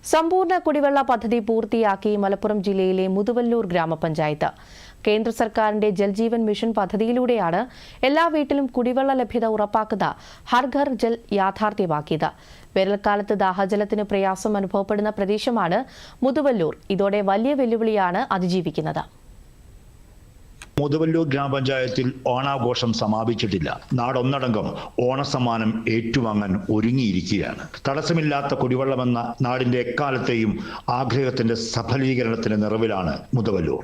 സമ്പൂർണ്ണ കുടിവെള്ള പദ്ധതി പൂർത്തിയാക്കി മലപ്പുറം ജില്ലയിലെ മുതുവല്ലൂർ ഗ്രാമപഞ്ചായത്ത്. കേന്ദ്ര സർക്കാരിന്റെ ജൽജീവൻ മിഷൻ പദ്ധതിയിലൂടെയാണ് എല്ലാ വീട്ടിലും കുടിവെള്ള ലഭ്യത ഉറപ്പാക്കുന്ന ഹർ ഘർ ജൽ യാഥാർത്ഥ്യമാക്കിയത്. വേനൽക്കാലത്ത് ദാഹജലത്തിന് പ്രയാസം അനുഭവപ്പെടുന്ന പ്രദേശമാണ് മുതുവല്ലൂർ. ഇതോടെ വലിയ വെല്ലുവിളിയാണ് അതിജീവിക്കുന്നത്. മുതുവല്ലൂർ ഗ്രാമപഞ്ചായത്തിൽ ഓണാഘോഷം സമാപിച്ചിട്ടില്ല. നാടൊന്നടങ്കം ഓണസമ്മാനം ഏറ്റുവാങ്ങാൻ ഒരുങ്ങിയിരിക്കുകയാണ്. തടസ്സമില്ലാത്ത കുടിവെള്ളമെന്ന നാടിന്റെ എക്കാലത്തെയും ആഗ്രഹത്തിന്റെ സഫലീകരണത്തിന്റെ നിറവിലാണ് മുതുവല്ലൂർ.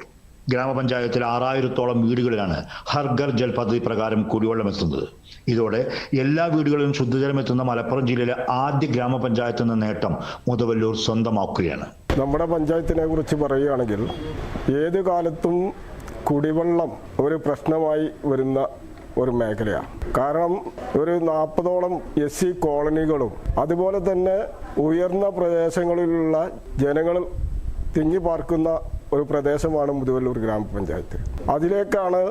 ഗ്രാമപഞ്ചായത്തിൽ 6000-ഓളം വീടുകളിലാണ് ഹർ ഘർ ജൽ പദ്ധതി പ്രകാരം കുടിവെള്ളം എത്തുന്നത്. ഇതോടെ എല്ലാ വീടുകളിലും ശുദ്ധജലം എത്തുന്ന മലപ്പുറം ജില്ലയിലെ ആദ്യ ഗ്രാമപഞ്ചായത്ത് എന്ന നേട്ടം മുതുവല്ലൂർ സ്വന്തമാക്കുകയാണ്. നമ്മുടെ പഞ്ചായത്തിനെ കുറിച്ച് പറയുകയാണെങ്കിൽ ഏത് കാലത്തും കുടിവെള്ളം ഒരു പ്രശ്നമായി വരുന്ന ഒരു മേഖലയാണ്. കാരണം ഒരു 40ഓളം SC കോളനികളും അതുപോലെ തന്നെ ഉയർന്ന പ്രദേശങ്ങളിലുള്ള ജനങ്ങൾ തിങ്ങി പാർക്കുന്ന ഒരു പ്രദേശമാണ് മുതുവല്ലൂർ ഗ്രാമപഞ്ചായത്ത്. അതിലേക്കാണ്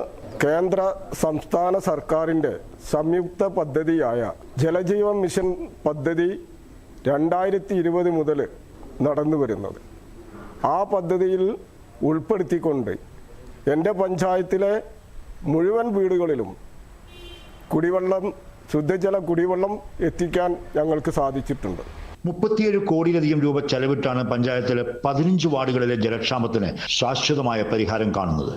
കേന്ദ്ര സംസ്ഥാന സർക്കാരിൻ്റെ സംയുക്ത പദ്ധതിയായ ജലജീവൻ മിഷൻ പദ്ധതി 2020 മുതൽ നടന്നു വരുന്നത്. ആ പദ്ധതിയിൽ ഉൾപ്പെടുത്തിക്കൊണ്ട് എൻ്റെ പഞ്ചായത്തിലെ മുഴുവൻ വീടുകളിലും ശുദ്ധജല കുടിവെള്ളം എത്തിക്കാൻ ഞങ്ങൾക്ക് സാധിച്ചിട്ടുണ്ട്. 37 കോടിയിലധികം രൂപ ചെലവിട്ടാണ് പഞ്ചായത്തിലെ 15 വാർഡുകളിലെ ജലക്ഷാമത്തിന് ശാശ്വതമായ പരിഹാരം കാണുന്നത്.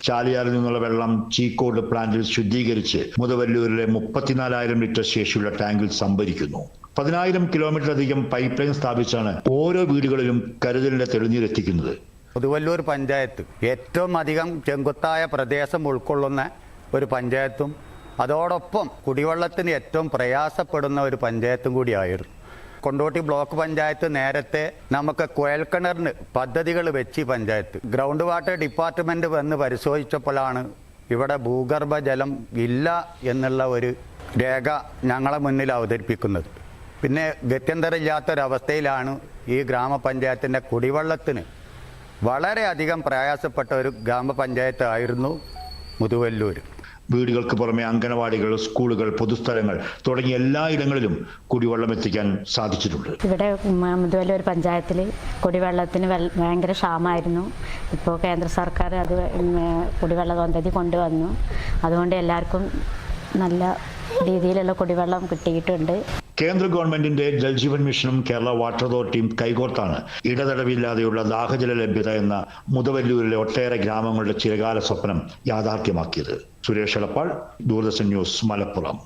ചാലിയാറിൽ നിന്നുള്ള വെള്ളം ചീക്കോട് പ്ലാന്റിൽ ശുദ്ധീകരിച്ച് മുതുവല്ലൂരിലെ 34,000 ലിറ്റർ ശേഷിയുള്ള ടാങ്കിൽ സംഭരിക്കുന്നു. 10,000 കിലോമീറ്ററിലധികം പൈപ്പ് ലൈൻ സ്ഥാപിച്ചാണ് ഓരോ വീടുകളിലും കരുതലിന്റെ തെളിനീരെത്തിക്കുന്നത്. മുതുവല്ലൂർ പഞ്ചായത്ത് ഏറ്റവും അധികം ചെങ്കുത്തായ പ്രദേശം ഉൾക്കൊള്ളുന്ന ഒരു പഞ്ചായത്തും അതോടൊപ്പം കുടിവെള്ളത്തിന് ഏറ്റവും പ്രയാസപ്പെടുന്ന ഒരു പഞ്ചായത്തും കൂടിയായിരുന്നു. കൊണ്ടോട്ടി ബ്ലോക്ക് പഞ്ചായത്ത് നേരത്തെ നമുക്ക് കുഴൽക്കിണറിന് പദ്ധതികൾ വെച്ച് പഞ്ചായത്ത് ഗ്രൗണ്ട് വാട്ടർ ഡിപ്പാർട്ട്മെന്റ് വന്ന് പരിശോധിച്ചപ്പോഴാണ് ഇവിടെ ഭൂഗർഭജലം ഇല്ല എന്നുള്ള ഒരു രേഖ ഞങ്ങളെ മുന്നിൽ അവതരിപ്പിക്കുന്നത്. പിന്നെ ഗത്യന്തരമില്ലാത്തൊരവസ്ഥയിലാണ് ഈ ഗ്രാമപഞ്ചായത്തിൻ്റെ കുടിവെള്ളത്തിന് വളരെയധികം പ്രയാസപ്പെട്ട ഒരു ഗ്രാമപഞ്ചായത്ത് ആയിരുന്നു മുതുവല്ലൂർ. വീടുകൾക്ക് പുറമെ അംഗനവാടികൾ, സ്കൂളുകൾ, പൊതുസ്ഥലങ്ങൾ തുടങ്ങിയ എല്ലാ ഇടങ്ങളിലും കുടിവെള്ളം എത്തിക്കാൻ സാധിച്ചിട്ടുണ്ട്. ഇവിടെ മുതുവല്ലൂർ പഞ്ചായത്തിൽ കുടിവെള്ളത്തിന് ഭയങ്കര ക്ഷാമമായിരുന്നു. ഇപ്പോൾ കേന്ദ്ര സർക്കാർ അത് കുടിവെള്ള പദ്ധതി കൊണ്ടുവന്നു. അതുകൊണ്ട് എല്ലാവർക്കും നല്ല രീതിയിലുള്ള കുടിവെള്ളം കിട്ടിയിട്ടുണ്ട്. കേന്ദ്ര ഗവൺമെന്റിന്റെ ജൽജീവൻ മിഷനും കേരള വാട്ടർ അതോറിറ്റിയും കൈകോർത്താണ് ഇടതടവില്ലാതെയുള്ള ദാഹജല ലഭ്യത എന്ന മുതുവല്ലൂരിലെ ഒട്ടേറെ ഗ്രാമങ്ങളുടെ ചിരകാല സ്വപ്നം യാഥാർത്ഥ്യമാക്കിയത്. സുരേഷ് എളപ്പാൾ, ദൂരദർശൻ ന്യൂസ്, മലപ്പുറം.